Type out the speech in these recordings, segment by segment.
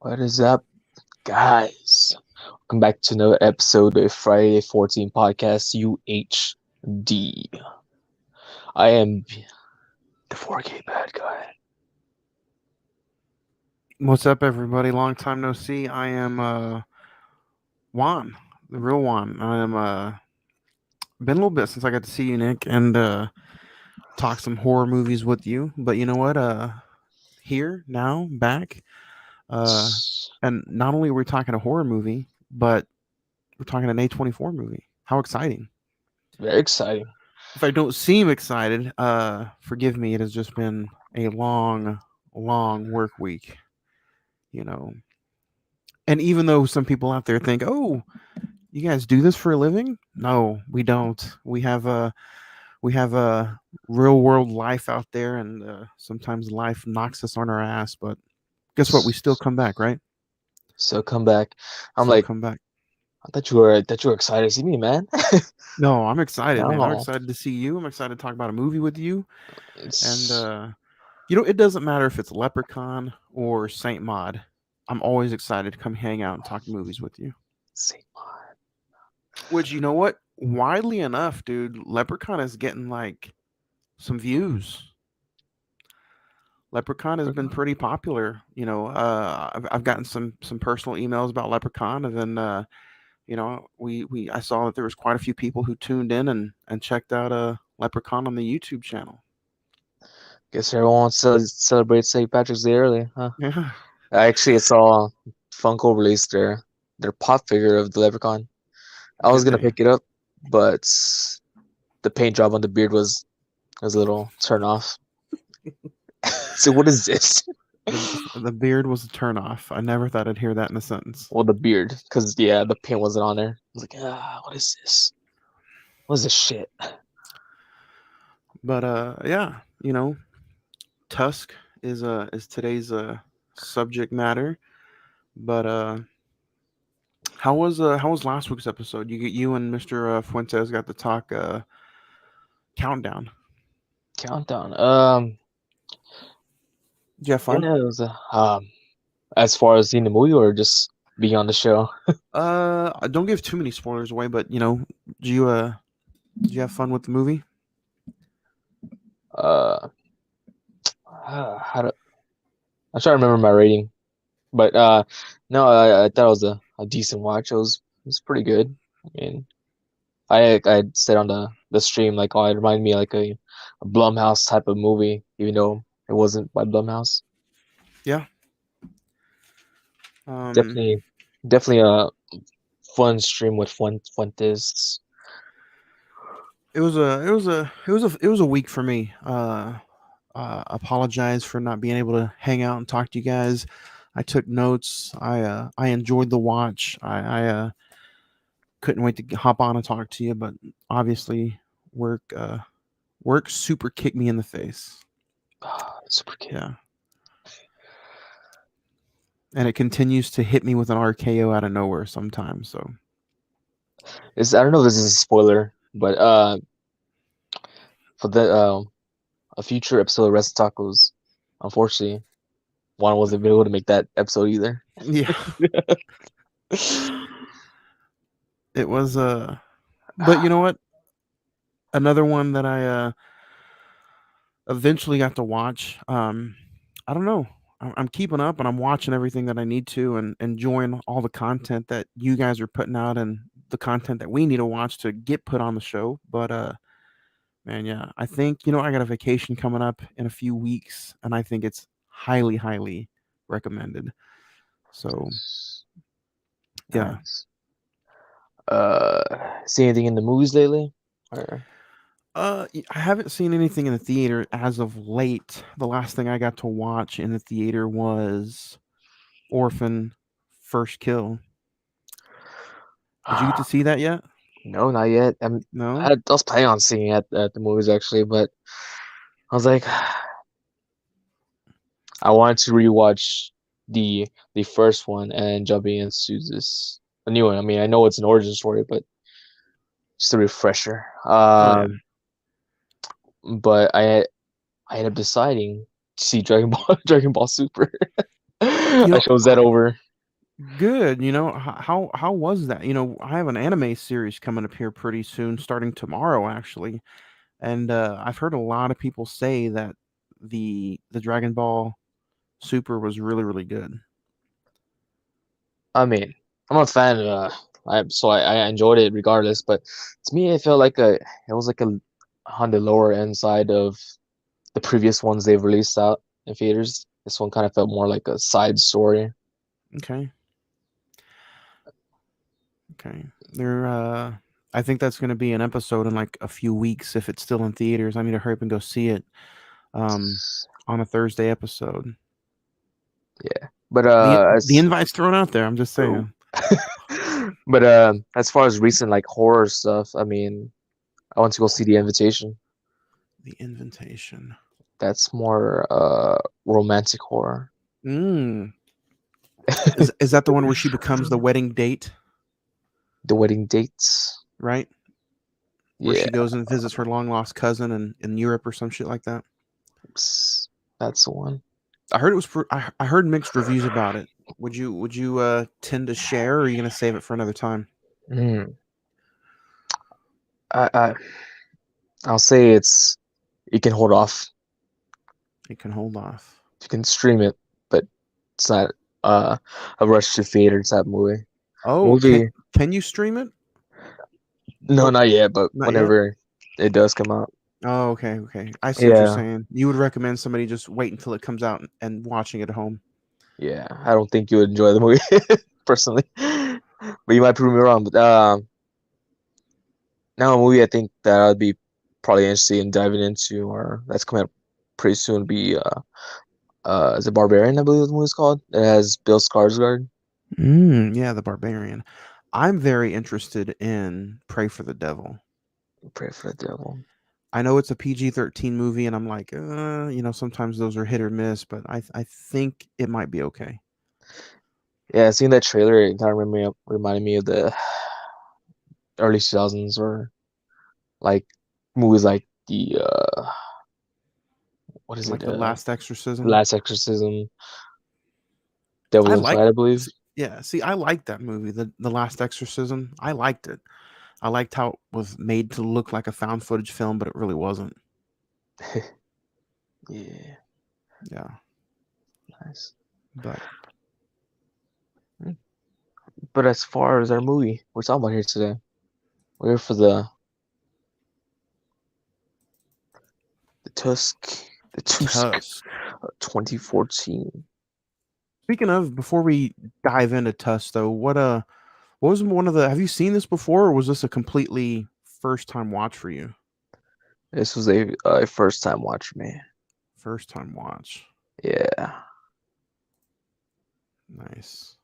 What is up, guys? Welcome back to another episode of Friday 14 Podcast UHD. I am the 4K bad guy. What's up, everybody? Long time no see. I am Juan, the real Juan. I am been a little bit since I got to see you, Nick, and talk some horror movies with you. But you know what? Here now, back, uh, and not only are we talking a horror movie, but we're talking an A24 movie. How exciting! Very exciting. If I don't seem excited, forgive me. It has just been a long, long work week. You know, and even though some people out there think, "Oh, you guys do this for a living?" No, we don't. We have a real world life out there, and sometimes life knocks us on our ass. But guess what? We still come back, right? So come back. I'm Still like, come back. I thought you were excited to see me, man. No, I'm excited, man. I'm No, excited to see you. I'm excited to talk about a movie with you. And it's it doesn't matter if it's Leprechaun or Saint Maud. I'm always excited to come hang out and talk movies with you. Saint Maud. Which, you know what? Widely enough, dude, Leprechaun is getting like some views. Leprechaun has been pretty popular. I've gotten some personal emails about Leprechaun, and then we I saw that there was quite a few people who tuned in and checked out Leprechaun on the YouTube channel. Guess everyone wants to celebrate St. Patrick's Day early, huh? Yeah, I saw Funko release their pop figure of the Leprechaun. I was did gonna they? pick it up, but the paint job on the beard was a little turn off. So what is this? The beard was a turnoff. I never thought I'd hear that in a sentence. Well, the beard, because yeah, the paint wasn't on there. I was like, what is this? What is this shit? But yeah, Tusk is today's subject matter. But how was last week's episode? You and Mr. Fuentes got to talk countdown. Countdown. Did you have fun? Yeah, it was as far as seeing the movie or just being on the show. Don't give too many spoilers away, but do you did you have fun with the movie? Uh, how to? I'm trying to remember my rating, but no, I thought it was a decent watch. It was pretty good. I mean, I said on the stream like, oh, it reminded me of like a Blumhouse type of movie, even though it wasn't by Blumhouse. Yeah. Um, Definitely a fun stream with Fuentes. it was a week for me. Apologize for not being able to hang out and talk to you guys. I took notes. I enjoyed the watch. I couldn't wait to hop on and talk to you, but obviously work super kicked me in the face. Super kid. Yeah. And it continues to hit me with an RKO out of nowhere sometimes. So I don't know if this is a spoiler, but for the a future episode of Rest Tacos, unfortunately, Juan wasn't able to make that episode either. yeah, it was but you know what? Another one that I eventually got to watch. I don't know. I'm keeping up and I'm watching everything that I need to and enjoying all the content that you guys are putting out and the content that we need to watch to get put on the show. But man, yeah, I think I got a vacation coming up in a few weeks, and I think it's highly, highly recommended. So yeah. Nice. See anything in the movies lately? Or I haven't seen anything in the theater as of late. The last thing I got to watch in the theater was Orphan First Kill. Did you get to see that yet? no, not yet. No? I was planning on seeing it at the movies actually, but I was like, I wanted to rewatch the first one and jumping into this a new one. I mean, I know it's an origin story, but just a refresher. Oh yeah. But I ended up deciding to see Dragon Ball Dragon Ball Super. I chose that over. Good. How was that? I have an anime series coming up here pretty soon, starting tomorrow actually, and I've heard a lot of people say that the Dragon Ball Super was really really good. I mean, I'm a fan. I enjoyed it regardless. But to me, it felt like it was like a on the lower end side of the previous ones they've released out in theaters. This one kind of felt more like a side story. Okay. Okay. I think that's going to be an episode in like a few weeks if it's still in theaters. I need to hurry up and go see it. Um, on a Thursday episode. Yeah, but The as invite's thrown out there. I'm just oh. saying. But as far as recent like horror stuff, I mean, I want to go see The Invitation. The invitation. That's more romantic horror. Mm. Is that the one where she becomes the wedding date, The wedding dates. right? Where Yeah, she goes and visits her long lost cousin in Europe or some shit like that. that's the one. I heard it was. I heard mixed reviews about it. Would you tend to share, or are you gonna save it for another time? Mm. I, I I'll say it's you can hold off. You can hold off. You can stream it, but it's not uh a rush to theater type movie. Oh, Movie, can you stream it? no, Or not yet, but not yet? whenever it does come out. Oh, okay, okay. I see what you're Yeah, saying. You would recommend somebody just wait until it comes out and watching it at home. yeah. I don't think you would enjoy the movie personally, but you might prove me wrong. But now a movie I think that I'd be probably interested in diving into, or that's coming up pretty soon, would be is it Barbarian? I believe the movie's called. It has Bill Skarsgård. Yeah, the Barbarian. I'm very interested in Pray for the Devil. Pray for the Devil. I know it's a PG-13 movie, and I'm like, sometimes those are hit or miss, but I think it might be okay. Yeah, seeing that trailer, it kind of reminded me of the early 2000s or like movies like the what is Like it? The Last Exorcism. Last Exorcism, Devil I like, Inside, I believe. yeah. See, I liked that movie, the Last Exorcism. I liked it. I liked how it was made to look like a found footage film, but it really wasn't. Yeah, Yeah, nice. but Mm. But as far as our movie, we're talking about here today. We're here for the Tusk, the Tusk Tusk. 2014. Speaking of, before we dive into Tusk, though, what was one of the? Have you seen this before, or was this a completely first time watch for you? This was a first time watch for me. First time watch. Yeah. Nice.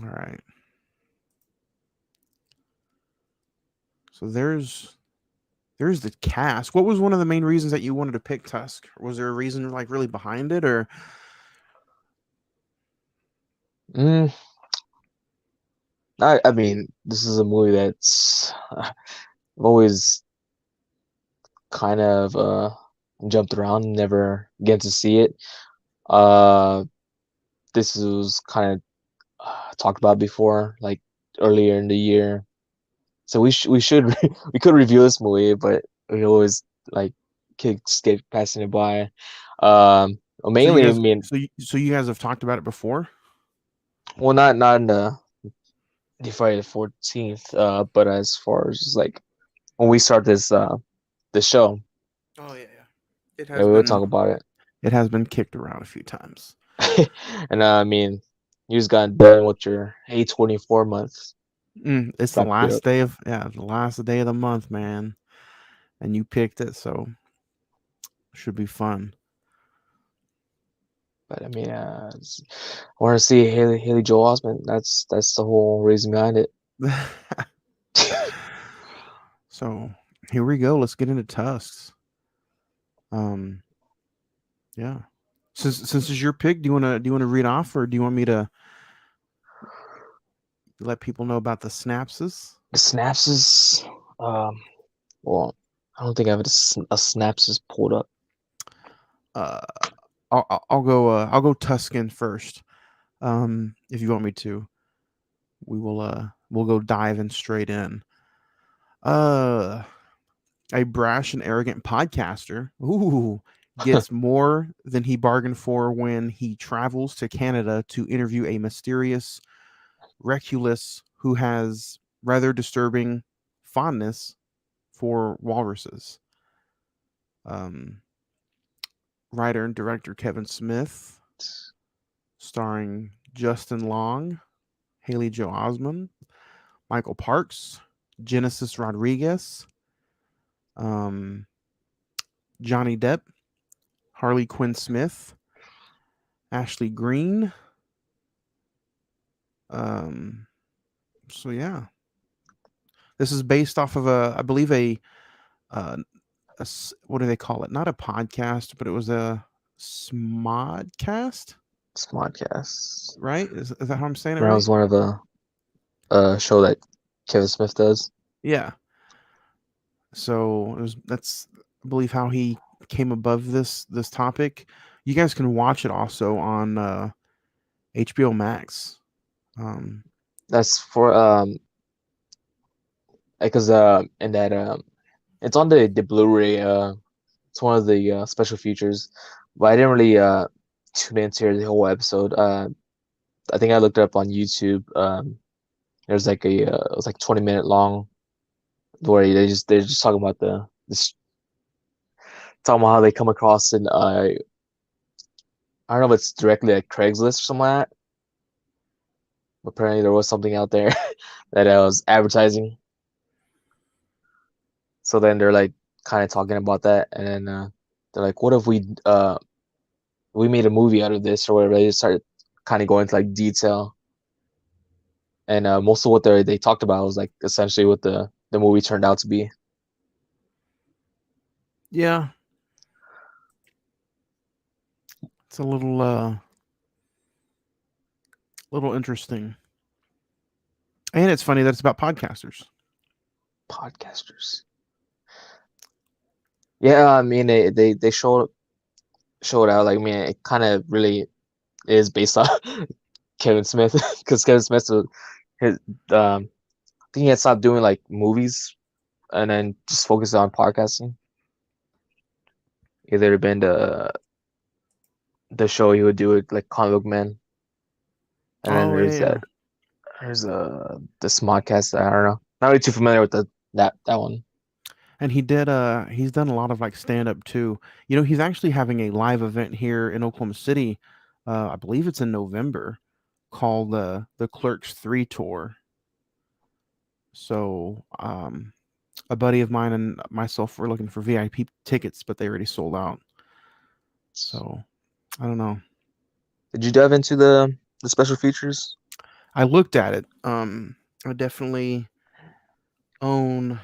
All right. So there's the cast. What was one of the main reasons that you wanted to pick Tusk? Was there a reason like really behind it, or Mm, I mean, this is a movie that's I've always kind of jumped around, never get to see it. Uh, this was kind of talked about before, like earlier in the year. So we should we could review this movie, but we always like skip passing it by. Well, so you mainly, I guys mean, so you guys have talked about it before? well, not in the Friday the 14th, but as far as like when we start this show, Oh yeah. It yeah, has we will talk been about it. it has been kicked around a few times. And I mean, you just got done with your A24 month. It's the Wrapped it last up. day of the last day of the month, man, and you picked it, so should be fun. But I mean, I want to see Haley Joel Osment. That's the whole reason behind it. So here we go. Let's get into Tusks. Um, yeah. Since it's your pick, do you wanna read off, or do you want me to let people know about the synapses? The synapses, um, well. I don't think I have a snaps just pulled up. Uh, I'll go. I'll go Tuscan first. If you want me to, we will. We'll go diving straight in. Uh, a brash and arrogant podcaster. Ooh, gets more than he bargained for when he travels to Canada to interview a mysterious recluse who has rather disturbing fondness for walruses. Um, Writer and director Kevin Smith, starring Justin Long, Haley Joe Osment, Michael Parks, Genesis Rodriguez, um, Johnny Depp, Harley Quinn Smith, Ashley Green. Um, so yeah, this is based off of I believe uh, what do they call it? Not a podcast, but it was a smodcast, Smodcast. right? Is that how I'm saying it That right? was one of a show that Kevin Smith does. Yeah. So that's I believe how he came above this topic. You guys can watch it also on HBO Max. Um, That's for because and that it's on the Blu-ray. It's one of the special features, but I didn't really tune into the whole episode. I think I looked it up on YouTube. There's like it was like 20-minute long where they're just talking about this talking about how they come across and I don't know if it's directly like Craigslist or something like that. But apparently there was something out there that was advertising. So then they're like kind of talking about that, and then they're like, "What if we made a movie out of this or whatever?" They just started kind of going into like detail, and most of what they talked about was like essentially what the movie turned out to be. yeah, it's a little interesting, and it's funny that it's about podcasters. Podcasters. Yeah, I mean they showed out like I mean it kind of really is based on Kevin Smith because Kevin Smith his I think he had stopped doing like movies and then just focused on podcasting. Either been the show he would do it like Comic Book Man, and then Oh yeah, yeah. there's this modcast. I don't know, not really too familiar with that one. And he's done a lot of like stand up too. He's actually having a live event here in Oklahoma City. I believe it's in November, called the Clerks 3 tour. So a buddy of mine and myself were looking for VIP tickets, but they already sold out. So I don't know. Did you dive into the special features? I looked at it. I definitely own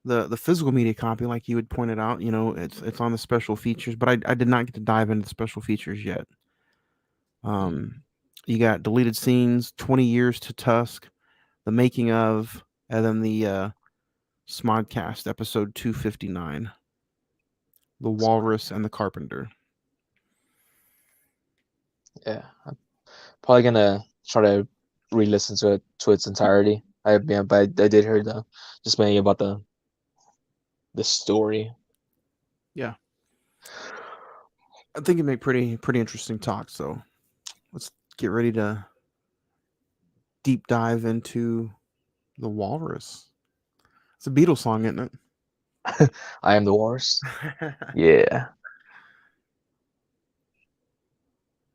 the physical media copy, like you had pointed out. It's on the special features, but I did not get to dive into the special features yet. You got deleted scenes, 20 years to Tusk, the making of, and then the Smodcast episode 259, the Walrus and the Carpenter. Yeah, I'm probably gonna try to re-listen to it to its entirety. Yeah, but I did hear the just mainly about the story. Yeah, I think it made pretty interesting talk. So let's get ready to deep dive into the Walrus. It's a Beatles song, isn't I am the Walrus. it? Yeah.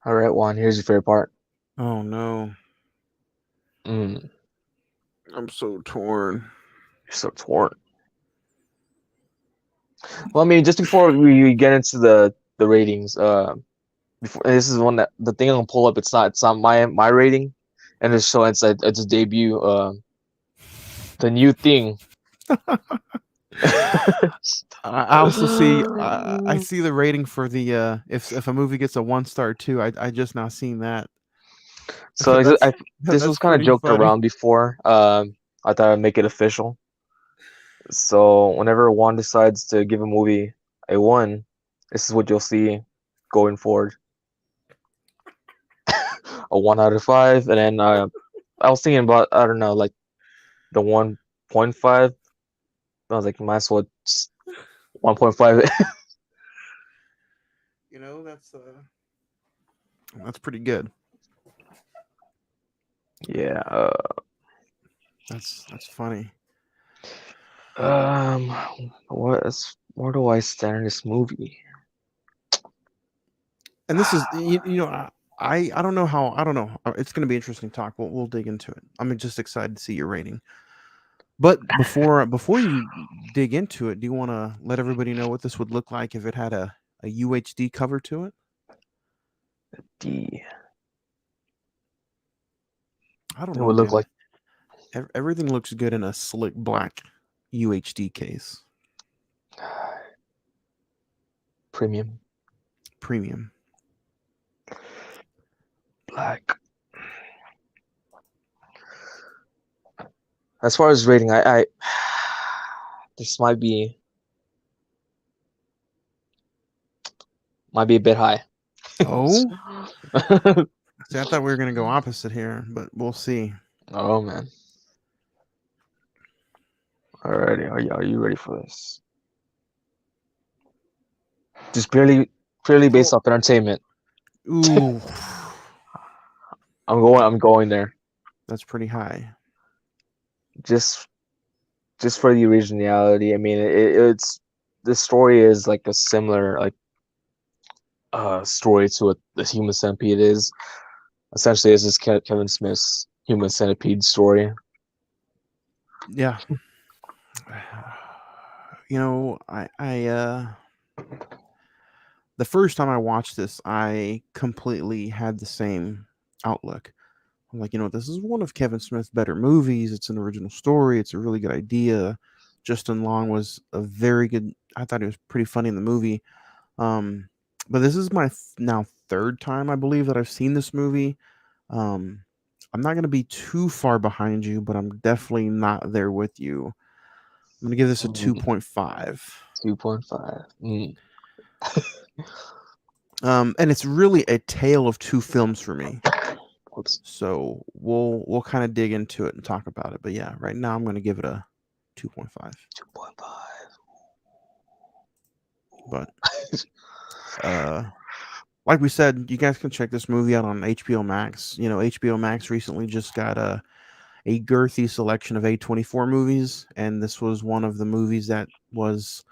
All right, Juan. Here's your favorite part. Oh no, Mm, I'm so torn. you're so torn. Well, I mean, just before we get into the ratings, before this is one that the thing I'm gonna pull up. It's not my rating, and it's showing it's a debut. The new thing. I also see I see the rating for the if a movie gets a 1 star too. I just now seen that. So that's this that's was kind of pretty joked funny. around before. I thought I'd make it official. So whenever one decides to give a movie a one, this is what you'll see going forward. A 1 out of 5, and then I was thinking about, I don't know, like the 1.5. I was like, might as well just 1.5. You know, that's pretty good. Yeah. That's funny. Um. Where do I stand in this movie? And this is you know I don't know how I don't know. It's going to be interesting talk. We'll dig into it. I'm just excited to see your rating. But before you dig into it, do you want to let everybody know what this would look like if it had a UHD cover to it? D. I don't It know, would look man. like Everything looks good in a slick black UHD case. premium Premium. black. As far as rating, I this might be a bit high. Oh, see, I thought we were going to go opposite here, but we'll see. Oh man. Alrighty, are you ready for this? Just purely based Oh, off entertainment. ooh, I'm going there. that's pretty high. Just just for the originality. I mean, it's the story is like a similar like story to what the Human Centipede is. Essentially, it's just Kevin Smith's Human Centipede story. Yeah. You know, the first time I watched this, I completely had the same outlook. I'm like, you know, this is one of Kevin Smith's better movies. It's an original story. It's a really good idea. Justin Long was a very good. I thought he was pretty funny in the movie. Um, but this is my now third time, I believe, that I've seen this movie. Um, I'm not going to be too far behind you, but I'm definitely not there with you. I'm going to give this a Mm, 2.5. 2.5. And it's really a tale of two films for me. Whoops. So we'll kind of dig into it and talk about it. But yeah, right now I'm going to give it a 2.5. 2.5. But uh, like we said, you guys can check this movie out on HBO Max. You know, HBO Max recently just got a girthy selection of A24 movies, and this was one of the movies that was,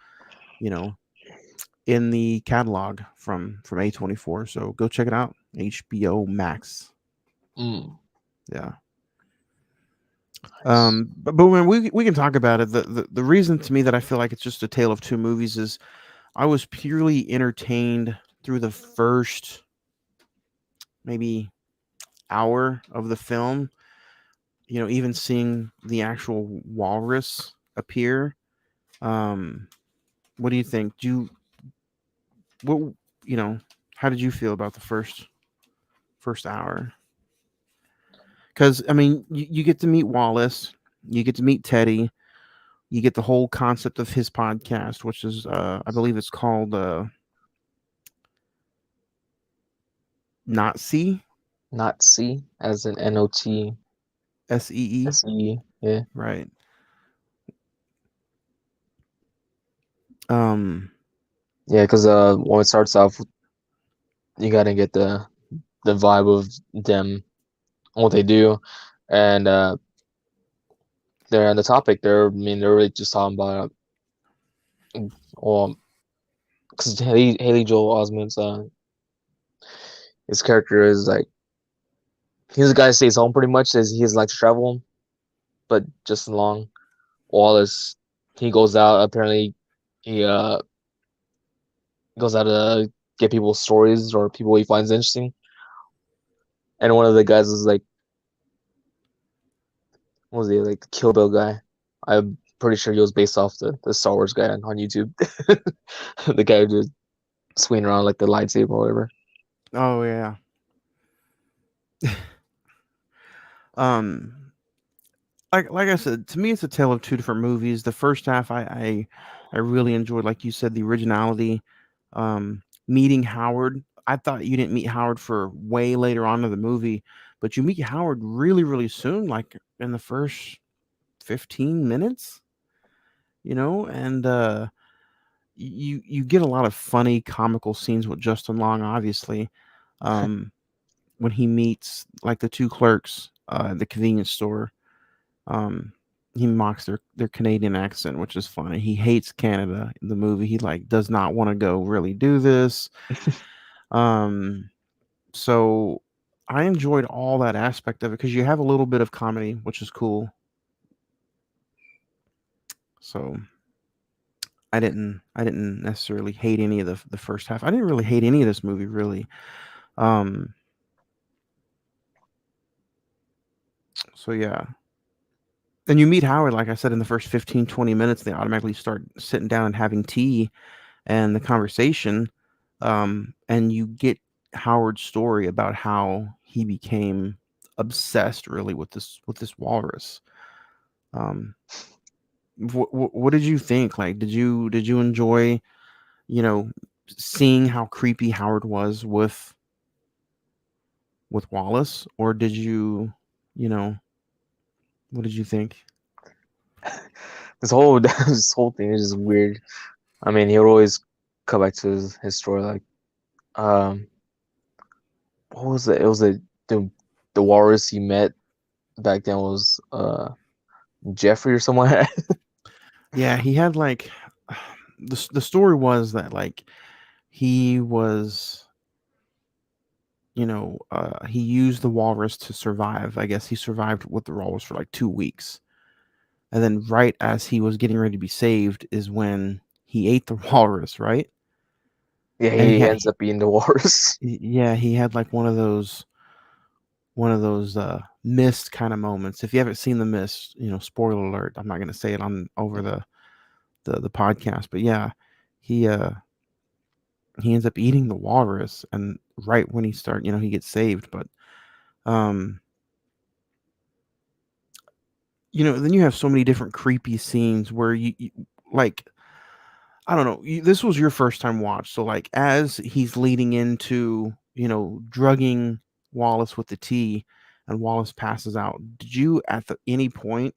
you know, in the catalog from A24. So go check it out, HBO Max. Mm, Yeah. nice. But when we can talk about it, the reason to me that I feel like it's just a tale of two movies is I was purely entertained through the first maybe hour of the film. You know, even seeing the actual walrus appear. Um, what do you think? Do you what you know? How did you feel about the first hour? Because I mean, you get to meet Wallace, you get to meet Teddy, you get the whole concept of his podcast, which is I believe it's called Not See Not C as in NOT SEE, SE. Yeah. right? Um, Yeah, because when it starts off, you gotta get the vibe of them, what they do, and they're on the topic. I mean, they're really just talking about well, because Haley Joel Osment's his character is like he's the guy that stays home pretty much. Says he doesn't like to travel, but just along Wallace, he goes out. Apparently, he goes out to get people's stories or people he finds interesting. And one of the guys is like, what was he like the Kill Bill guy? I'm pretty sure he was based off the Star Wars guy on YouTube. The guy who just swinging around like the lightsaber or whatever. oh yeah. Um, like I said, to me, it's a tale of two different movies. The first half, I really enjoyed, like you said, the originality. Meeting Howard, I thought you didn't meet Howard for way later on in the movie, but you meet Howard really, really soon, like in the first 15 minutes, and you get a lot of funny, comical scenes with Justin Long, obviously. Um, when he meets like the two clerks at the convenience store. Um, he mocks their Canadian accent, which is funny. He hates Canada in the movie. He like does not want to go really do this. Um, so I enjoyed all that aspect of it because you have a little bit of comedy, which is cool. So I didn't necessarily hate any of the first half. I didn't really hate any of this movie really. Um, so yeah. And you meet Howard, like I said, in the first 15, 20 minutes, they automatically start sitting down and having tea and the conversation, and you get Howard's story about how he became obsessed really with this walrus. Um, what did you think? Like, did you enjoy you know seeing how creepy Howard was with Wallace, or did you know what did you think? This whole this whole thing is just weird. I mean, he would always come back to his story like, um, what was it? It was the the walrus he met back then was Jeffrey or someone. Yeah, he had like the story was that like he was he used the walrus to survive. I guess he survived with the walrus for like 2 weeks. And then right as he was getting ready to be saved is when he ate the walrus, right? Yeah, And he ends up being the walrus. yeah, he had like one of those mist kind of moments. If you haven't seen the mist, spoiler alert, I'm not going to say it on over the podcast, but yeah, he uh he ends up eating the walrus and right when he gets saved, but um then you have so many different creepy scenes where like I don't know. This was your first time watch, so like as he's leading into drugging Wallace with the tea, and Wallace passes out. Did you at any point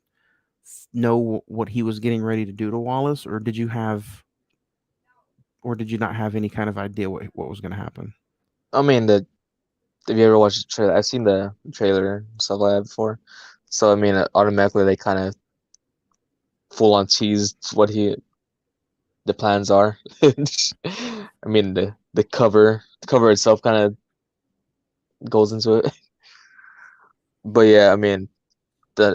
know what he was getting ready to do to Wallace, or did you not have any kind of idea what was going to happen? I mean, the if you ever watched the trailer, I've seen the trailer and stuff like that before. So I mean, automatically they kind of full on teased what the plans are. I mean, the cover itself kind of goes into it. But yeah, I mean, that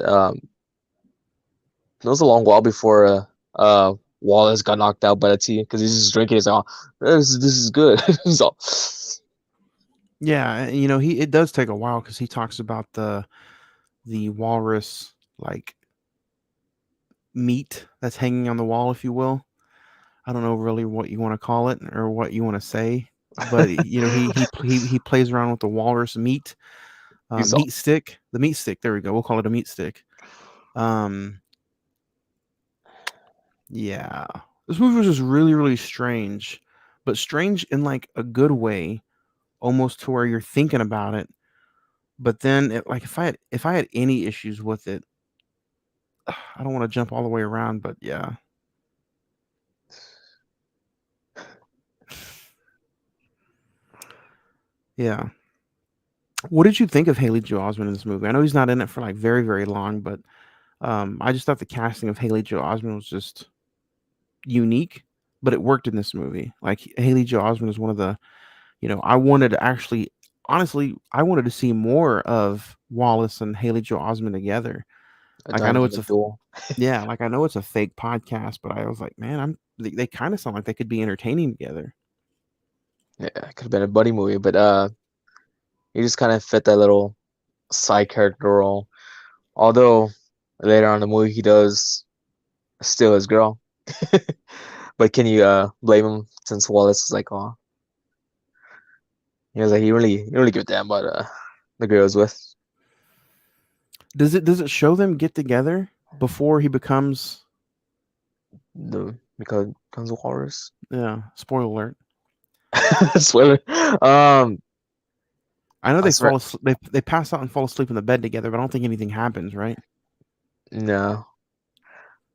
it was a long while before Wallace got knocked out by the tea because he's just drinking. He's like, oh, this is good. So, Yeah, he it does take a while because he talks about the walrus like meat that's hanging on the wall, if you will. I don't know really what you want to call it or what you want to say, but he plays around with the walrus meat, he's all, meat stick, the meat stick. There we go. We'll call it a meat stick. Um, yeah, this movie was just really really strange, but strange in like a good way, almost to where you're thinking about it. But then, like if I had any issues with it, I don't want to jump all the way around, but yeah, yeah. What did you think of Haley Joel Osment in this movie? I know he's not in it for like very very long, but I just thought the casting of Haley Joel Osment was just unique, but it worked in this movie. Like Haley Joel Osment is one of I wanted to actually, honestly, I wanted to see more of Wallace and Haley Joel Osment together. a Like I know it's dynamic duel. yeah, like I know it's a fake podcast, but I was like, man, they kind of sound like they could be entertaining together. Yeah, it could have been a buddy movie, but he just kind of fit that little side character role. Although later on in the movie he does steal his girl. But can you blame him since Wallace is like, oh, he was like he really give a damn about the girl he was with. Does it show them get together before he becomes? The because comes Walrus. Yeah, spoiler alert. Spoiler. I know I they swear, fall asleep, they pass out and fall asleep in the bed together, but I don't think anything happens, right? no,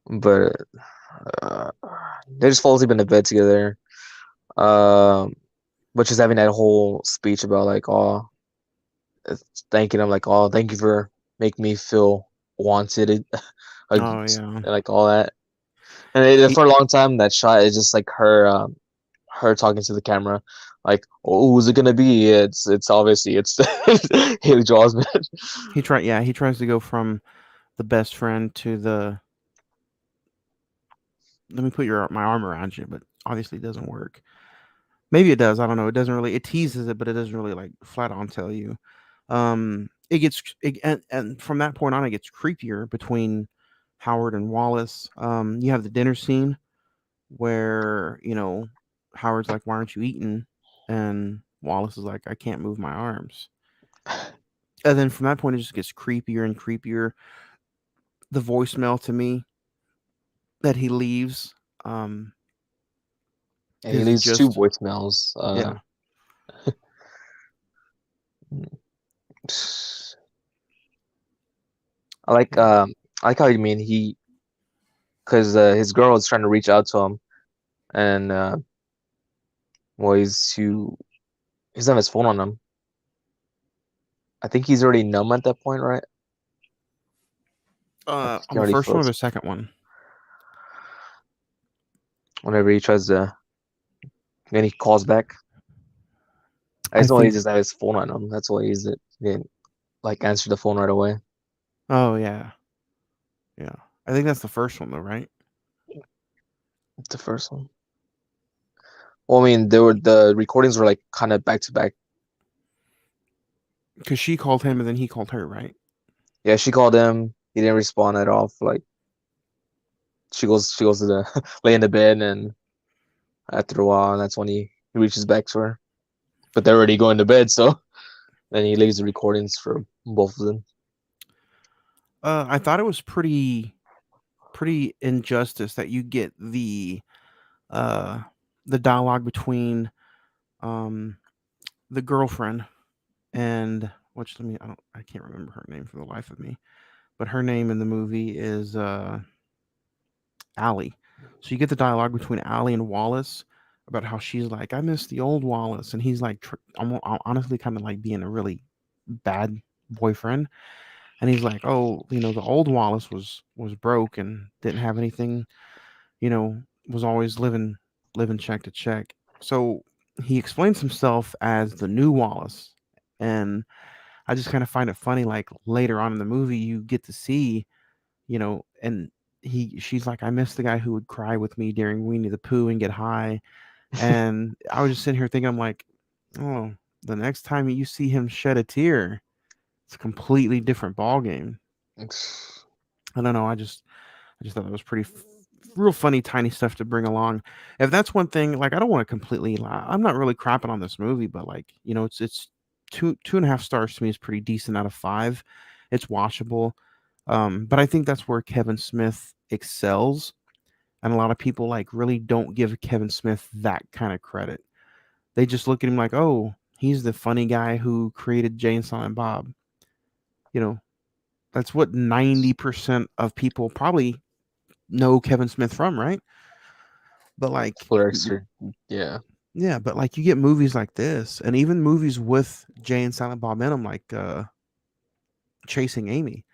but uh, they just fall asleep in the bed together. Um, but she's having that whole speech about like, oh, thanking him, like, oh, thank you for making me feel wanted, like, Oh yeah. like all that. And He for a long time, that shot is just like her, her talking to the camera, like, oh, who's it gonna be? It's obviously it's Haley Joel Osment. he tries to go from the best friend to the let me put your my arm around you, but obviously it doesn't work. Maybe it does. I don't know. It doesn't really. It teases it, but it doesn't really like flat on tell you. And from that point on, it gets creepier between Howard and Wallace. You have the dinner scene where Howard's like, "Why aren't you eating?" And Wallace is like, "I can't move my arms." And then from that point, it just gets creepier and creepier. The voicemail to me that he leaves And he isn't leaves two just voicemails. yeah. I like I like how you mean he because his girl is trying to reach out to him and well he's on his phone on him. I think he's already numb at that point, right? I think he On the already first one or feels the second one? whenever he tries to then he calls back. I I just know he think. just had his phone on him. That's why he didn't like answer the phone right away. Oh yeah, yeah. I think that's the first one though, right? The first one. Well, I mean, there were the recordings were like kind of back to back. Because she called him and then he called her, right? Yeah, she called him. He didn't respond at all. For, like she goes to the lay in the bed, and after a while, that's when he reaches back to her. But they're already going to bed, so then he leaves the recordings for both of them. I thought it was pretty injustice that you get uh the dialogue between um the girlfriend and which let me I can't remember her name for the life of me, but her name in the movie is Allie. So you get the dialogue between Allie and Wallace about how she's like, I miss the old Wallace, and he's like, honestly, kind of like being a really bad boyfriend, and he's like, oh, the old Wallace was broke and didn't have anything, was always living check to check. So he explains himself as the new Wallace, and I just kind of find it funny. Like later on in the movie, you get to see and she's like, I miss the guy who would cry with me during Winnie the Pooh and get high. And I was just sitting here thinking, I'm like, oh, the next time you see him shed a tear, it's a completely different ball game. I don't know. I just thought that was pretty real funny, tiny stuff to bring along. If that's one thing, like I don't want to completely. I'm not really crapping on this movie, but like it's two and a half stars to me is pretty decent out of five. It's watchable, but I think that's where Kevin Smith excels, and a lot of people like really don't give Kevin Smith that kind of credit. They just look at him like, oh, he's the funny guy who created Jay and Silent Bob. You know, that's what 90% of people probably know Kevin Smith from, right? But like, Flirster. Yeah. yeah, but like you get movies like this, and even movies with Jay and Silent Bob in them, like Chasing Amy.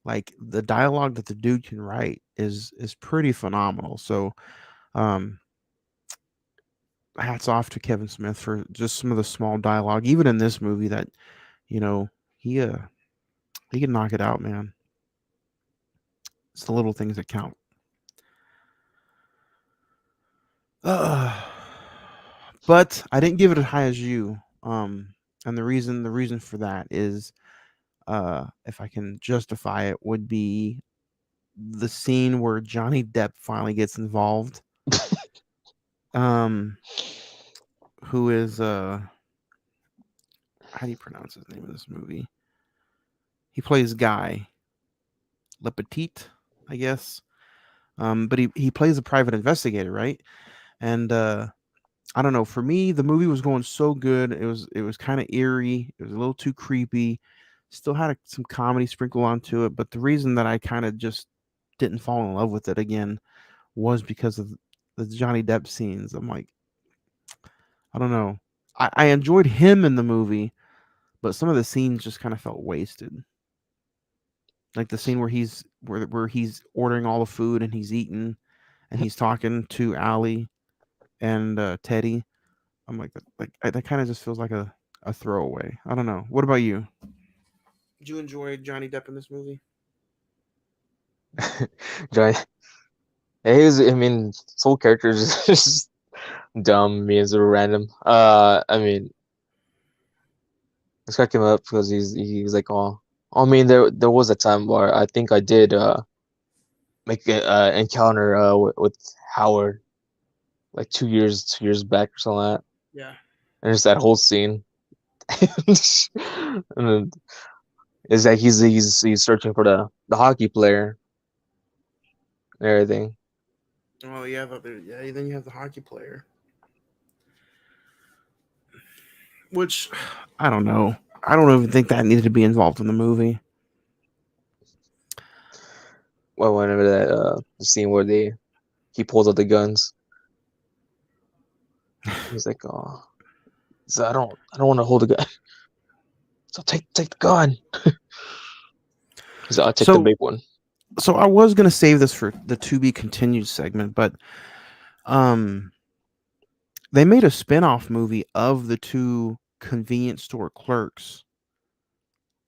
Like the dialogue that the dude can write is pretty phenomenal. So, um, hats off to Kevin Smith for just some of the small dialogue, even in this movie that you know he uh he can knock it out, man. It's the little things that count. Uh, but I didn't give it as high as you. And the reason for that is if I can justify it, would be the scene where Johnny Depp finally gets involved. Um, who is how do you pronounce his name in this movie? He plays Guy. Le Petit, I guess. But he plays a private investigator, right? And I don't know. For me, the movie was going so good. It was kind of eerie. It was a little too creepy. Still had some comedy sprinkle onto it, but the reason that I kind of just didn't fall in love with it again was because of the Johnny Depp scenes. I'm like, I don't know. I enjoyed him in the movie, but some of the scenes just kind of felt wasted. Like the scene where he's ordering all the food and he's eating and he's talking to Allie and Teddy. I'm that kind of just feels like a throwaway. I don't know. What about you? Did you enjoy Johnny Depp in this movie? Johnny, his, I mean, his whole character is just dumb. I mean, it's random. I mean, this guy came up because he's like, oh, I mean, there was a time where I think I did make an encounter with Howard like 2 years back or something like that, Yeah. and just that whole scene, and then it's like he's searching for the hockey player and everything. Oh yeah, yeah. Then you have the hockey player, which I don't know. I don't even think that needed to be involved in the movie. Well, whenever that the scene where they he pulls out the guns, he's like, oh, so I don't want to hold the gun, so take the gun. He's like, I'll take the So big one. so I was gonna save this for the to be continued segment, but um, they made a spin-off movie of the two convenience store clerks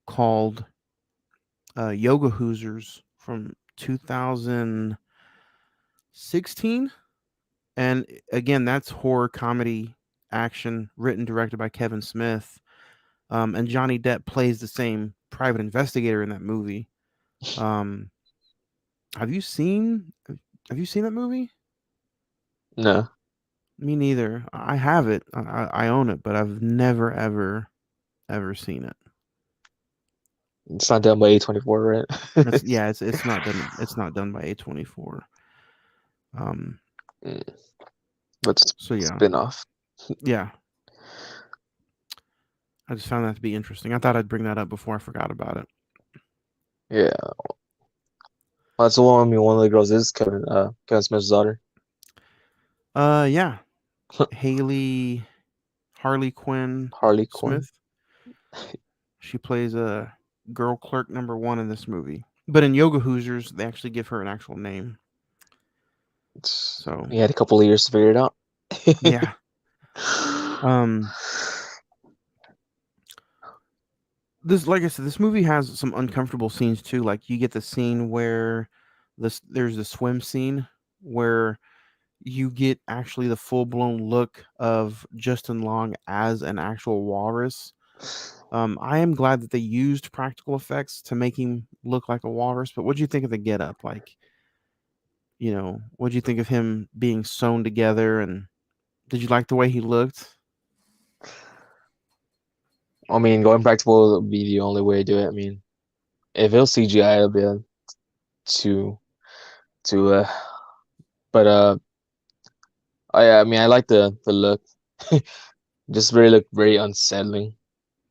called Yoga Hoosers from 2016. And again, that's horror comedy action written directed by Kevin Smith. And Johnny Depp plays the same private investigator in that movie. Um, have you seen have you seen that movie? No, Me neither. I have it. I own it, but I've never ever seen it. it's not done by A24, right? It's yeah, it's not done. It's not done by A24. Um, Mm, but so yeah, spin-off. yeah. I just found that to be interesting. I thought I'd bring that up before I forgot about it. Yeah, well, that's the one. I mean, one of the girls is Kevin Smith's daughter, Yeah, Haley Harley Quinn Harley Quinn. Smith. She plays a girl clerk number one in this movie. But in Yoga Hoosers, they actually give her an actual name. So He had a couple of years to figure it out. yeah. Um, this like I said, this movie has some uncomfortable scenes too. Like you get the scene where there's the swim scene where you get actually the full blown look of Justin Long as an actual walrus. I am glad that they used practical effects to make him look like a walrus. But what do you think of the getup? Like, what do you think of him being sewn together? And did you like the way he looked? I mean, going practical would be the only way to do it. I mean, if it was CGI, it'll be too too. But I mean, I like the look. Just very look very unsettling,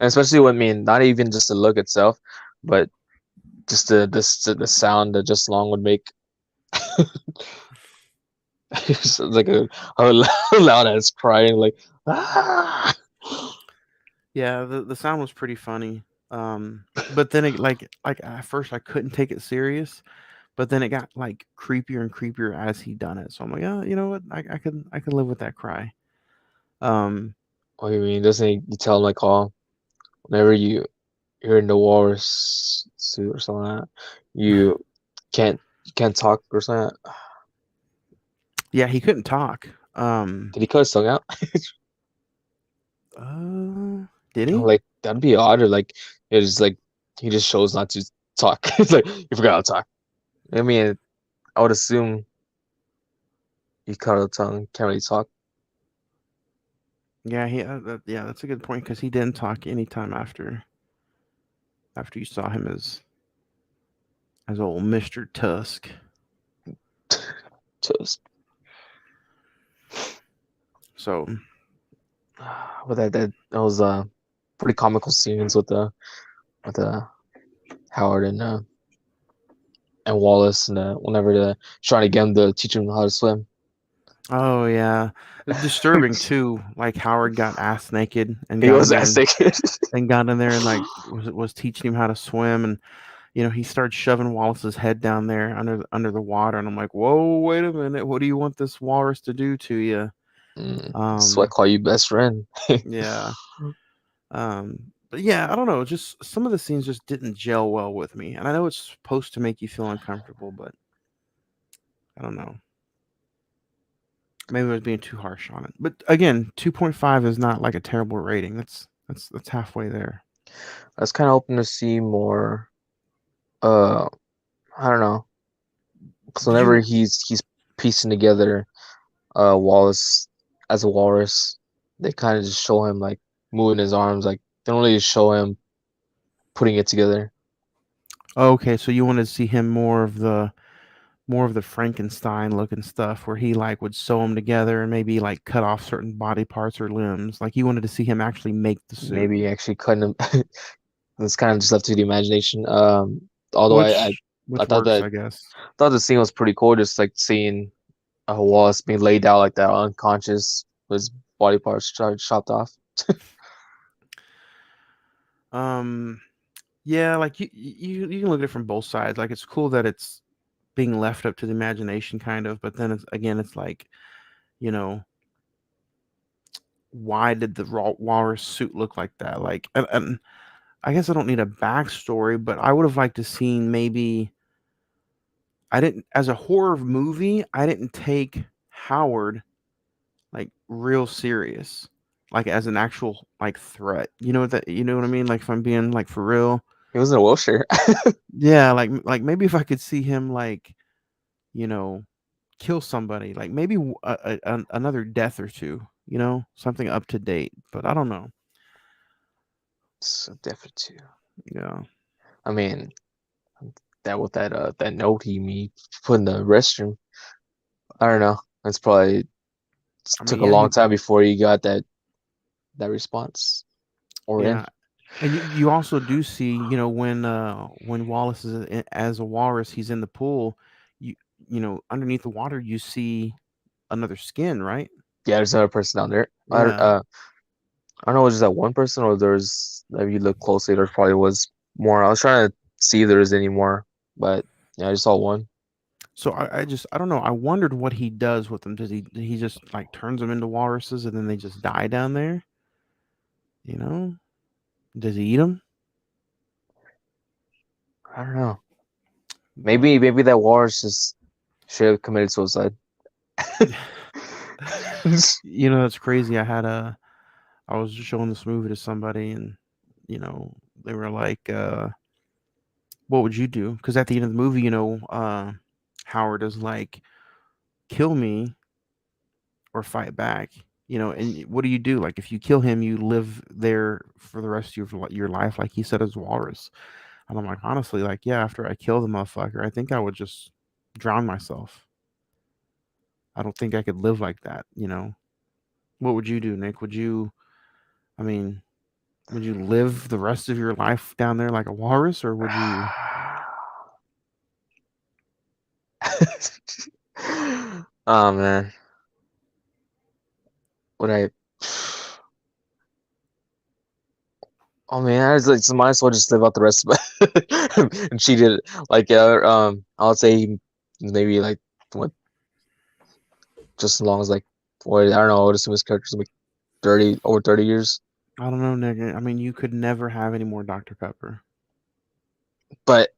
and especially when I mean, not even just the look itself, but just the sound that just Long would make. It's like a loud as crying like ah. Yeah, the sound was pretty funny. But then like at first I couldn't take it serious, but then it got like creepier and creepier as he done it. So I'm like, oh, you know what? I could live with that cry. Um, What do you mean? Doesn't he, you tell him like, oh, whenever you're in the walrus suit or something like that, you can't talk or something like that? yeah, he couldn't talk. Did he cut his tongue out? Did he? Like that'd be odd, or like it's like he just chose not to talk. It's like you forgot how to talk. I mean, I would assume he cut out the tongue, can't really talk. Yeah, yeah, that's a good point because he didn't talk anytime after you saw him as old Mr. Tusk. Just, So, but that was pretty comical scenes with Howard and Wallace and whenever the trying to get him to teach him how to swim. oh yeah, disturbing too. Like Howard got ass naked and He got in was there ass naked. and got in there and like was teaching him how to swim, and he started shoving Wallace's head down there under the water, and I'm like, whoa, wait a minute, what do you want this walrus to do to you? That's why I Um, call you best friend. yeah. But yeah, I don't know. Just some of the scenes just didn't gel well with me, and I know it's supposed to make you feel uncomfortable, but I don't know. Maybe I was being too harsh on it. But again, 2.5 is not like a terrible rating. That's halfway there. I was kind of hoping to see more. Uh, I don't know. Because Did whenever you? he's piecing together Wallace as a walrus, they kind of just show him like moving his arms. Like they don't really show him putting it together. Oh, okay, so you wanted to see him more of the Frankenstein looking stuff where he like would sew them together and maybe like cut off certain body parts or limbs. Like you wanted to see him actually make the suit, Maybe actually cutting him. It's kind of just left to the imagination. Although which I which thought works, that I guess. thought the scene was pretty cool, just like seeing Wallace being laid out like that, unconscious, with his body parts chopped off. Um, yeah, like you can look at it from both sides. Like it's cool that it's being left up to the imagination, kind of, but then it's like, you know, why did the walrus suit look like that? Like, and I guess I don't need a backstory, but I would have liked to seen maybe I didn't as a horror movie, I didn't take Howard like real serious. Like as an actual like threat. You know what I mean? Like if I'm being like for real. He was in a wheelchair. Yeah, like maybe if I could see him like, you know, kill somebody, like maybe another death or two, something up to date, but I don't know. So different too. Yeah. I mean, that with that note he put in the restroom. I don't know. It's probably I mean, took a yeah, long time before he got that response or in. yeah. And you also do see, when Wallace is as a walrus, he's in the pool. You underneath the water, you see another skin, right? Yeah, there's another person down there. Yeah. I don't know, was just that one person or there's if you look closely, there probably was more. I was trying to see if there was any more, but yeah, I just saw one. So I don't know. I wondered what he does with them. Did he just like turns them into walruses and then they just die down there? You know? Does he eat them? I don't know. But Maybe that Walrus just should have committed suicide. that's crazy. I was just showing this movie to somebody, and you know they were like, "What would you do?" Because at the end of the movie, Howard is like, "Kill me or fight back." And what do? Like, if you kill him, you live there for the rest of your life, like he said as Walrus. And I'm like, honestly, like, yeah, after I kill the motherfucker, I think I would just drown myself. I don't think I could live like that. What would you do, Nick? I mean, would you live the rest of your life down there like a walrus, or would you? Oh man, would I? Oh man, I was like, so might as well just live out the rest of it. And she did like I would say maybe like what just as long as like what I don't know, I would assume his character's like 30 years. I don't know, Nick. I mean, you could never have any more Dr. Pepper. But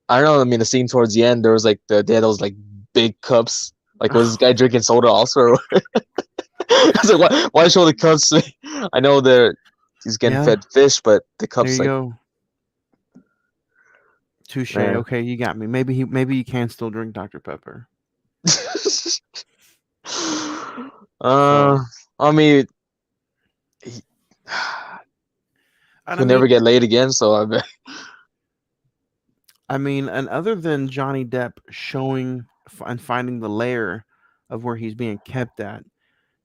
I don't know, I mean the scene towards the end there was like they had those like big cups. Like was this guy drinking soda also? Or I was like, why show the cups to me? I know he's getting Yeah, fed fish, but the there cups you like go. Touche. man. Okay, you got me. Maybe you can still drink Dr. Pepper. uh, So, I mean, he, and I he'll never mean, get laid again. So I bet. I mean, and other than Johnny Depp showing and finding the lair of where he's being kept at,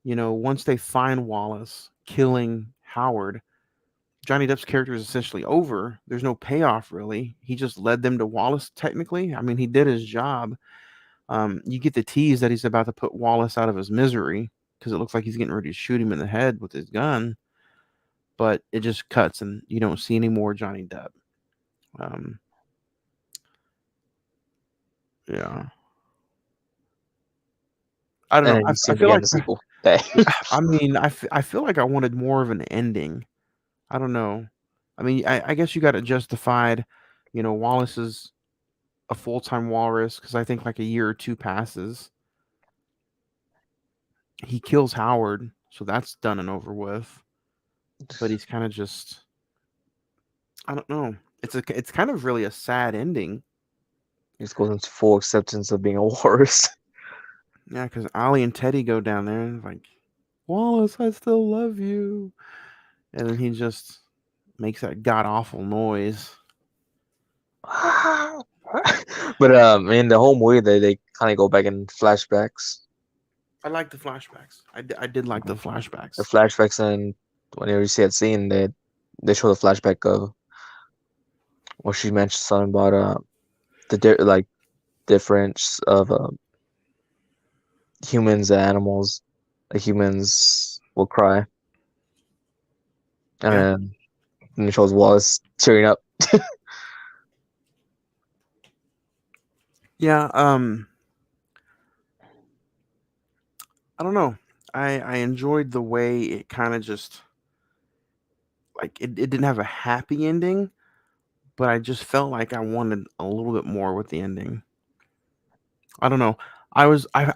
once they find Wallace killing Howard, Johnny Depp's character is essentially over. There's no payoff really. He just led them to Wallace. Technically, I mean, he did his job. You get the tease that he's about to put Wallace out of his misery because it looks like he's getting ready to shoot him in the head with his gun, but it just cuts and you don't see any more Johnny Depp. Um, yeah, I don't And know. then you see I him feel again in like the sequel. Hey. I mean I feel like I wanted more of an ending. I don't know. I mean, I guess you got it justified. Wallace is a full time walrus because I think like a year or two passes. He kills Howard, so that's done and over with. But he's kind of just I don't know. It's kind of really a sad ending. He just goes into full acceptance of being a walrus. Yeah, because Ollie and Teddy go down there and like, Wallace, I still love you, and then he just makes that god awful noise. But in the whole movie, they kind of go back in flashbacks. I like the flashbacks. I did like the The flashbacks. flashbacks, and whenever you see that scene, they show the flashback of where she mentioned something about like difference of humans and animals. Like humans will cry, and Yeah, then it shows Wallace tearing up. yeah. I don't know. I enjoyed the way it kind of just like it didn't have a happy ending, but I just felt like I wanted a little bit more with the ending. I don't know. I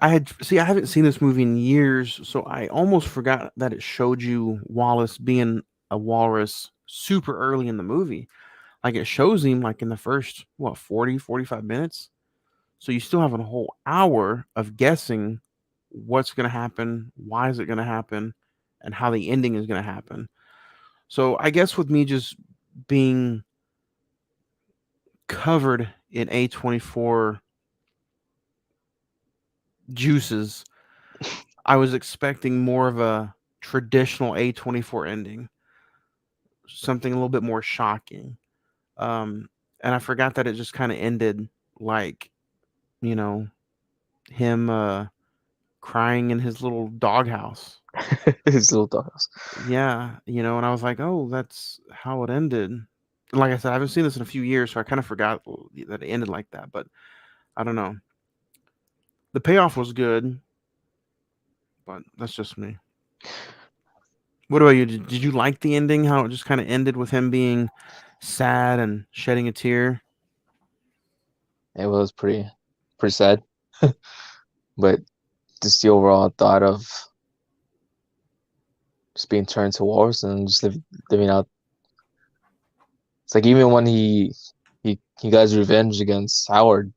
had see I haven't seen this movie in years, so I almost forgot that it showed you Wallace being a walrus super early in the movie. Like it shows him like in the first 40, 45 minutes. So you still have a whole hour of guessing what's going to happen, why is it going to happen, and how the ending is going to happen. So I guess with me just being covered in A24 juices, I was expecting more of a traditional A24 ending, something a little bit more shocking. Um, and I forgot that it just kind of ended like, you know, him crying in his little doghouse. His little doghouse. Yeah, and I was like, "Oh, that's how it ended." Like I said, I haven't seen this in a few years, so I kind of forgot that it ended like that. But I don't know. The payoff was good, but that's just me. What about you? Did you like the ending? How it just kind of ended with him being sad and shedding a tear? It was pretty sad, but just the overall thought of just being turned to walrus and just living out. It's like even when he got his revenge against Howard,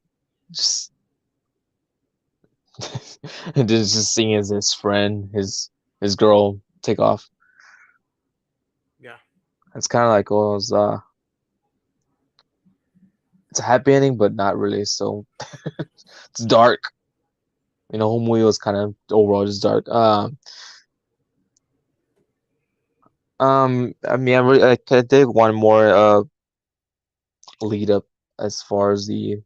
just and just seeing his friend, his girl take off. Yeah. It's kind of like it's a happy ending, but not really. So it's dark. Whole movie was kind of overall just dark. I mean, I did want more lead up as far as them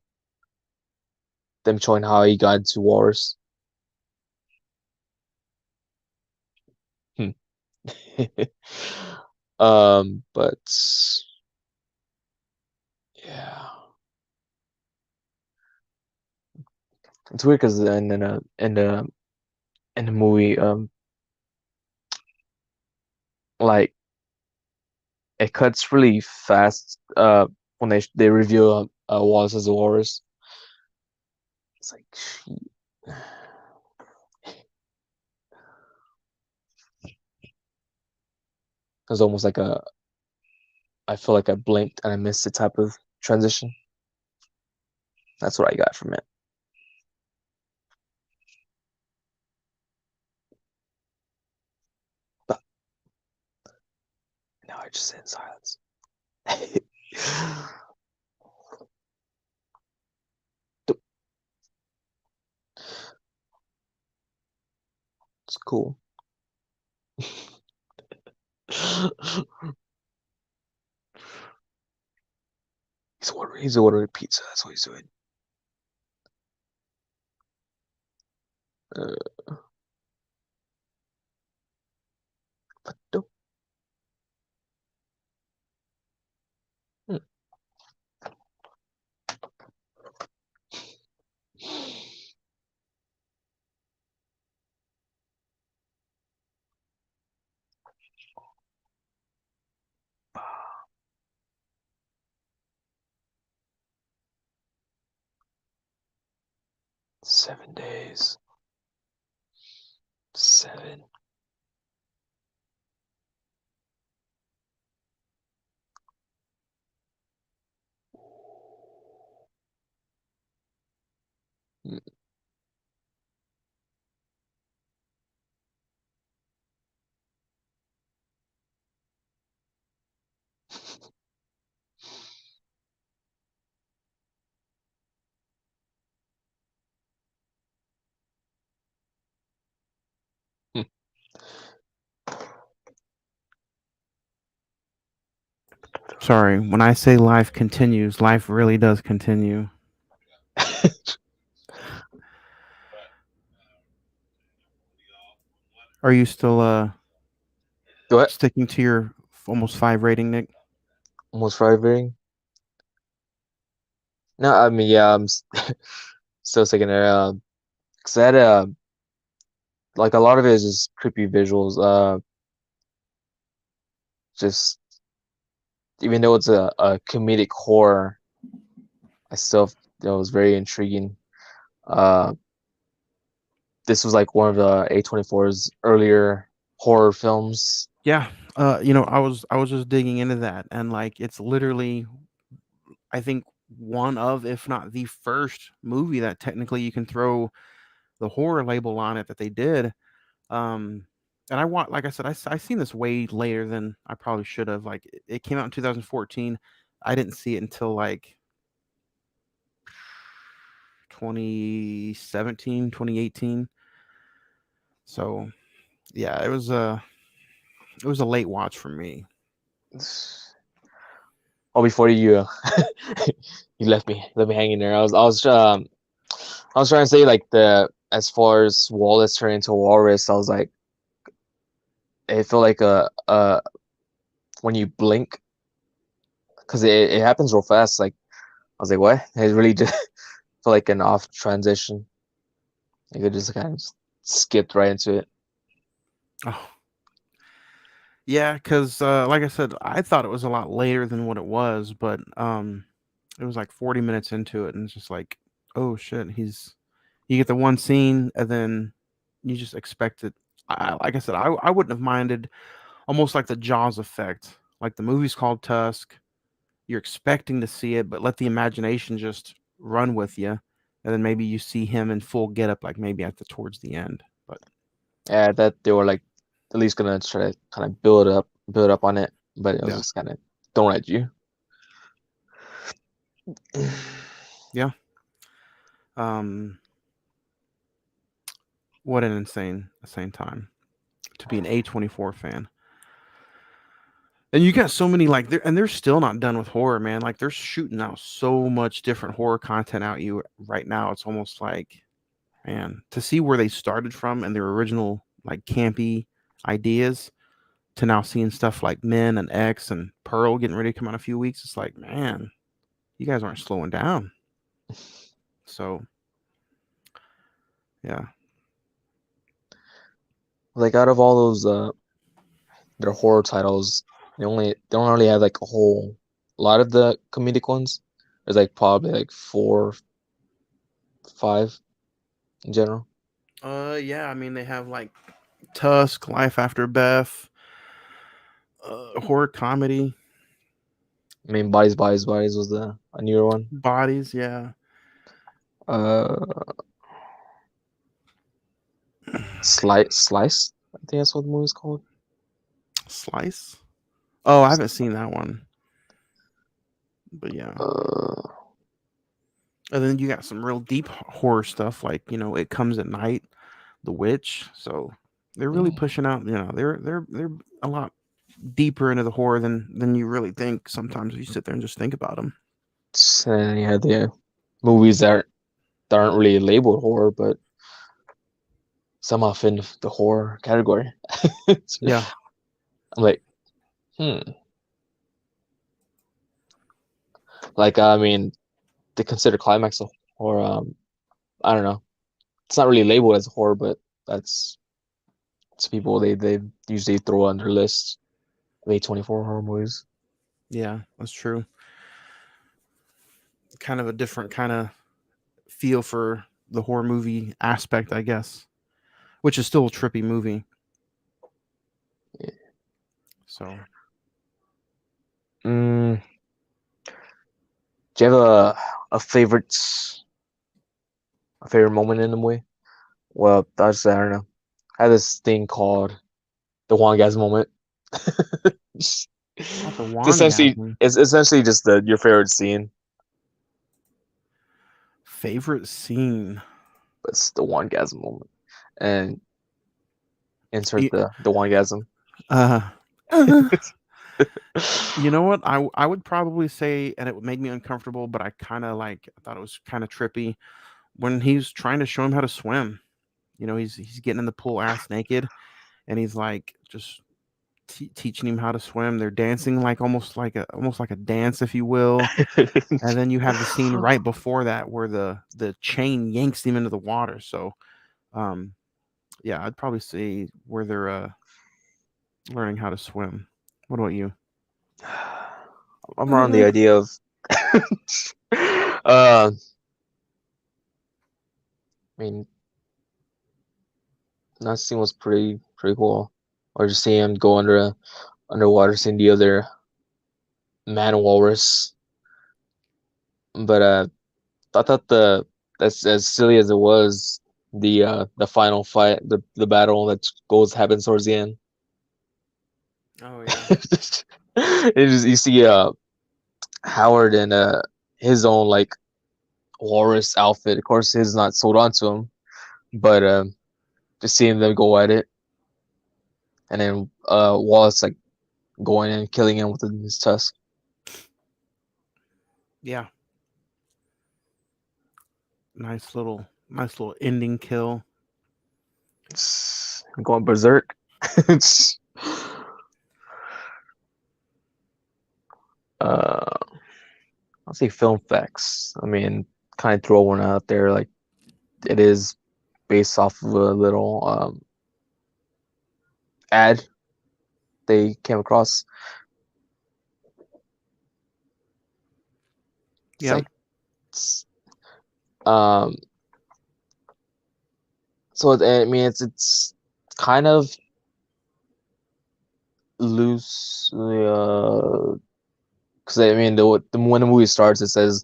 showing how he got into wars. Hmm. But yeah, it's weird because in the movie, like it cuts really fast. When they reveal Wallace as a walrus, it's like, it's almost like I feel like I blinked and I missed the type of transition. That's what I got from it. But now I just sit in silence. It's cool. He's ordering pizza. That's what he's doing. Uh, but no. Hmm. 7 days. 7. Hmm. Sorry, when I say life continues, life really does continue. Are you still What? sticking to your almost 5 rating, Nick? Almost Friday. No, I mean, yeah, still sticking there. Cause that like a lot of it is just creepy visuals. Just even though it's a comedic horror, I still it was very intriguing. Uh, this was like one of the A24's earlier horror films. Yeah. I was just digging into that, and like it's literally, I think, one of, if not the first movie that technically you can throw the horror label on it that they did. Um, and I want, like I said, I seen this way later than I probably should have. Like it came out in 2014. I didn't see it until like 2017, 2018. So yeah, it was a late watch for me. Oh, before you you left me hanging there. I was trying to say like the as far as Wallace turning into a walrus, I was like it felt like a when you blink because it happens real fast. Like I was like, what? It really just felt like an off transition. Like it just kind of skipped right into it. Oh yeah, because like I said, I thought it was a lot later than what it was, but it was like 40 minutes into it, and it's just like, oh shit, you get the one scene, and then you just expect it. Like I said, I wouldn't have minded, almost like the Jaws effect. Like the movie's called Tusk. You're expecting to see it, but let the imagination just run with you, and then maybe you see him in full getup, like maybe at the towards the end. But Yeah, that they were like at least gonna try to kind of build up on it, but it was yeah, just kind of thrown at you. yeah. Um, what an insane time to be an A24 fan. And you got so many, like, they're still not done with horror, man. Like they're shooting out so much different horror content out you right now. It's almost like, man, to see where they started from and their original like campy ideas to now seeing stuff like Men and X and Pearl getting ready to come out in a few weeks. It's like, man, you guys aren't slowing down. So yeah. Like out of all those their horror titles, they don't really have like a lot of the comedic ones. There's like probably like 4, 5 in general. Yeah, I mean they have like Tusk, Life After Beth, horror comedy, I mean, Bodies was the a newer one. Bodies, yeah. Uh, Slice. I think that's what the movie's called. Slice. Oh, I haven't seen that one. But yeah. Uh, And then you got some real deep horror stuff like, It Comes at Night, The Witch. So They're really Mm. pushing out. They're a lot deeper into the horror than you really think. Sometimes you sit there and just think about them. And yeah, the movies that aren't really labeled horror, but somehow fit in the horror category. I'm Yeah, like, hmm. Like, I mean, they consider Climax a horror. I don't know. It's not really labeled as a horror, but that's it's people they usually throw on their list of A24 horror movies. yeah, that's true. Kind of a different kind of feel for the horror movie aspect, I guess, which is still a trippy movie. Yeah. So, Mm, do you have a favorite moment in the movie? Well, I don't know. I have this thing called the Wangas moment. It's not the essentially Wangasm. it's essentially just the your favorite scene, Favorite scene. but it's the Wangasm moment. And insert Y- the Wangasm. Uh, you know what? I would probably say, and it would make me uncomfortable, but I kind of like. I thought it was kind of trippy when he's trying to show him how to swim. He's getting in the pool ass naked, and he's like just teaching him how to swim. They're dancing like almost like a dance, if you will. And then you have the scene right before that where the chain yanks him into the water. So, um, yeah, I'd probably say where they're learning how to swim. What about you? I'm on the idea of I mean that scene was pretty cool. Or just seeing him go underwater, seeing the other man walrus. But I thought the as silly as it was, the final fight, the battle that goes happens towards the end. Oh yeah. It just you see Howard and his own like walrus outfit. Of course, his not sold onto him, but just seeing them go at it, and then Wallace like going and killing him with his tusk. Yeah. Nice little ending kill. It's going berserk. It's, I'll say film facts. I mean, kind of throw one out there. Like it is based off of a little ad they came across. It's Yeah. like it's, um, so I mean it's kind of loose. Because I mean the when the movie starts, it says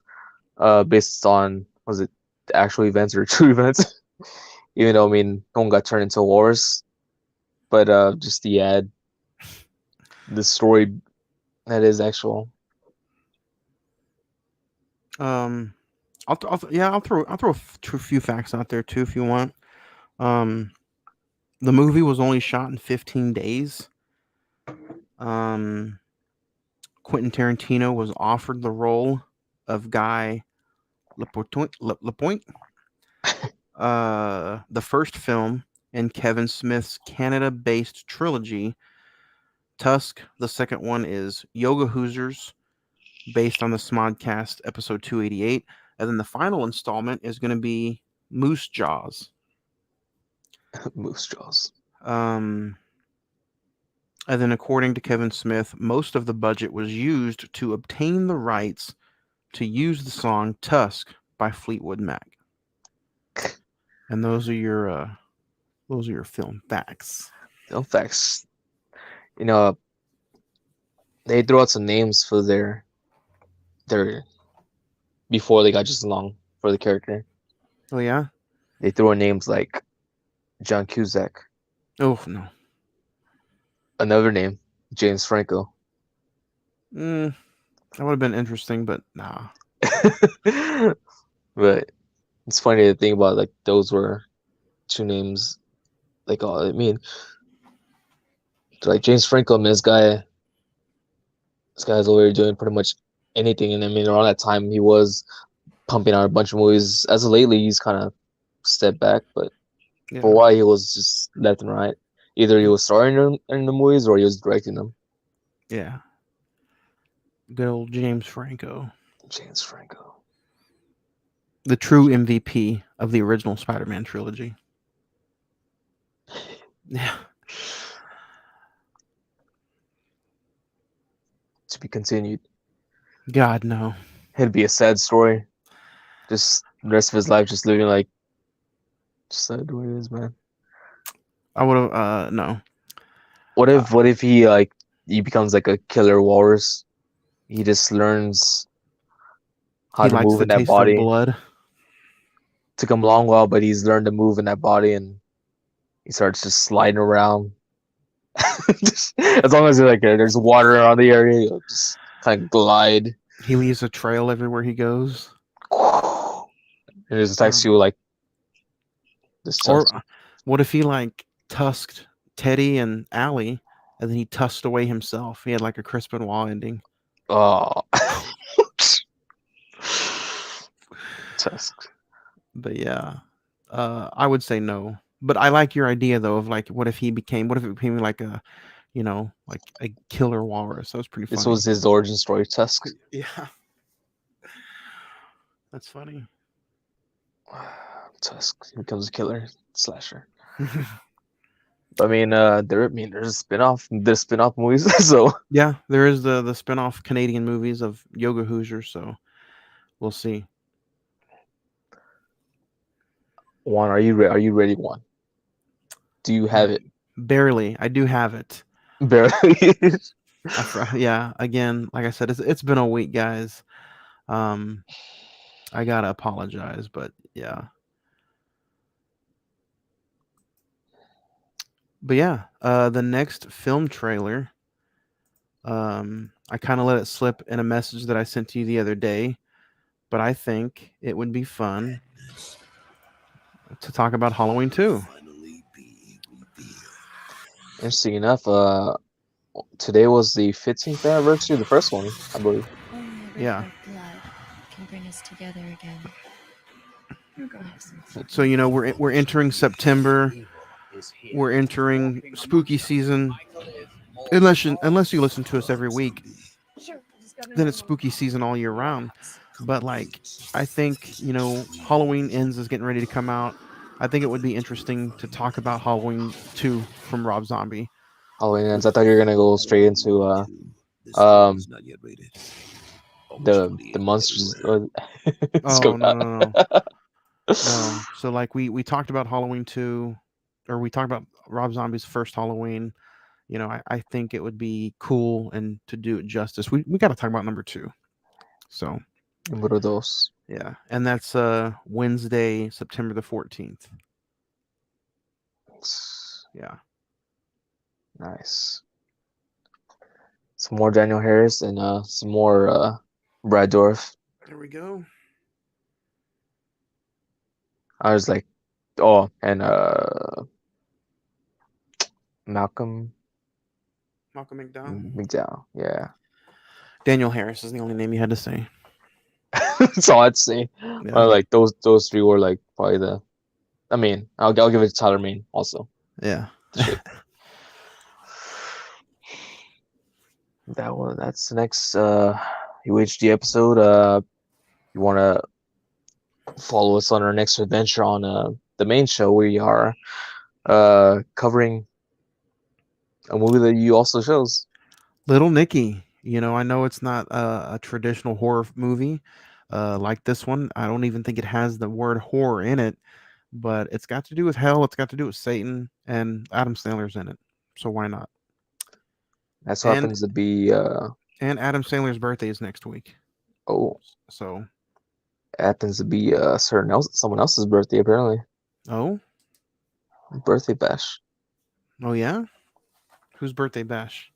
based on was it the actual events or true events? Even though I mean no one got turned into a walrus, but just the ad, the story that is actual. Um, yeah, I'll throw a few facts out there too if you want. Um, the movie was only shot in 15 days. Um, Quentin Tarantino was offered the role of Guy Lapointe. The first film in Kevin Smith's Canada-based trilogy, Tusk. The second one is Yoga Hoosers, based on the Smodcast episode 288. And then the final installment is going to be Moose Jaws. Moose jaws. Um, and then, according to Kevin Smith, most of the budget was used to obtain the rights to use the song Tusk by Fleetwood Mac. And those are your film facts. Fun facts. You know, they threw out some names for their before they got just along for the character. Oh yeah. They threw in names like John Cusack, Oh no. another name, James Franco. That would have been interesting, but nah. But it's funny to think about like those were two names like I mean, like James Franco, I mean, this guy's already doing pretty much anything, and I mean, around that time he was pumping out a bunch of movies. As of lately, he's kind of stepped back, but for a Yeah. while he was just left and right. Either he Mm, was starring in the movies or he was directing them. yeah. Good old James Franco, James Franco. the true MVP of the original Spider-Man trilogy. Yeah. To be continued. God no. It'd be a sad story. Just the rest of his life, just living like just the way it is, man. I would have no. Uh, What if he becomes like a killer walrus? He just learns how he to likes move the in that taste of body. blood. Took him a long while, but he's learned to move in that body, and he starts just sliding around. As long as there's water around the area, he'll just kind of glide. He leaves a trail everywhere he goes. And just attacks Um, you like this touch. or what if he like tusked Teddy and Allie, and then he tusked away himself? He had like a Crispin Benoit ending. Oh, Tusk. But yeah, I would say no. But I like your idea though of like, what if it became like a, like a killer walrus? That was pretty This funny. was his origin story, Tusk. Yeah, that's funny. Tusk he becomes a killer slasher. There's there's spin-off movies, so Yeah, there is the spin-off Canadian movies of Yoga Hoosiers, so we'll see. Juan, are you ready, Juan? Do you have it? Barely, I do have it. Barely. Yeah, again, like I said, it's been a week, guys. Um, I gotta apologize, but yeah. But yeah, the next film trailer, I kind of let it slip in a message that I sent to you the other day, but I think it would be fun to talk about Halloween 2. Interesting enough, today was the 15th anniversary of the first one, I believe. Only a river Yeah. of blood can bring us together again. We're gonna have some fun. So we're entering September. We're entering spooky season. Unless you listen to us every week, then it's spooky season all year round. But like, I think Halloween Ends is getting ready to come out. I think it would be interesting to talk about Halloween 2 from Rob Zombie. Halloween ends. I thought you were gonna go straight into um the monsters. Let's go. Oh no. So like we talked about Halloween 2, or we talked about Rob Zombie's first Halloween. I think it would be cool, and to do it justice, we got to talk about number 2. So Número dos. yeah, and that's Wednesday, September the 14th. Yeah. Nice. Some more Daniel Harris and some more Brad Dourif. There we go. I was like, oh, and Malcolm Malcolm McDowell. McDowell. Yeah. Daniel Harris is the only name you had to say. That's all I'd say. Yeah. Like those three were like probably the. I mean, I'll give it to Tyler Main also. Yeah. That's the next UHD episode. You want to follow us on our next adventure on the main show. We are covering a movie that you also shows. Little Nicky. I know it's not a traditional horror movie like this one. I don't even think it has the word horror in it, but it's got to do with hell. It's got to do with Satan, and Adam Sandler's in it. So why not? That's what And happens to be and Adam Sandler's birthday is next week. oh, So happens to be someone else's birthday apparently. oh Birthday bash. oh yeah, whose birthday bash?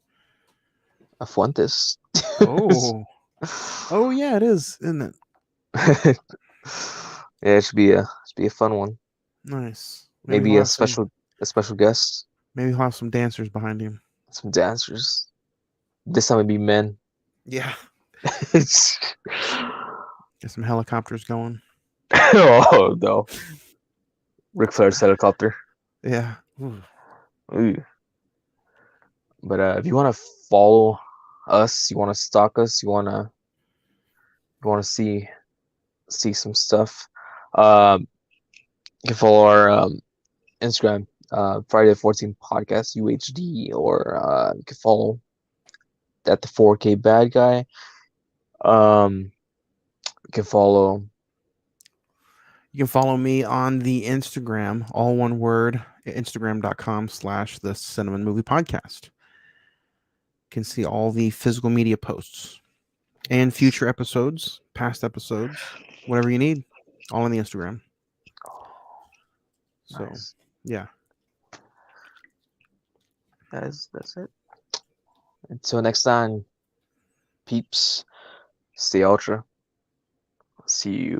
Fuentes. Oh yeah, it is, isn't it? Yeah, it should be a fun one. Nice. Maybe Maybe he'll a have some. special a special guest, Maybe he'll have some dancers behind him. some dancers. This time it'd be men. Yeah. It's... Get some helicopters going. Oh no, Ric Flair's helicopter. Yeah. Ooh. Ooh. But if you want to follow us, you want to stalk us, you want to see some stuff, you can follow our Instagram, Friday the 14th podcast UHD, or you can follow at the 4K bad guy. You can follow. You can follow me on the Instagram, all one word, instagram.com/the Cinnamon Movie Podcast. You can see all the physical media posts and future episodes, past episodes, whatever you need, all on the Instagram. So, Nice. yeah. That's it. Until next time, peeps, stay ultra. See you.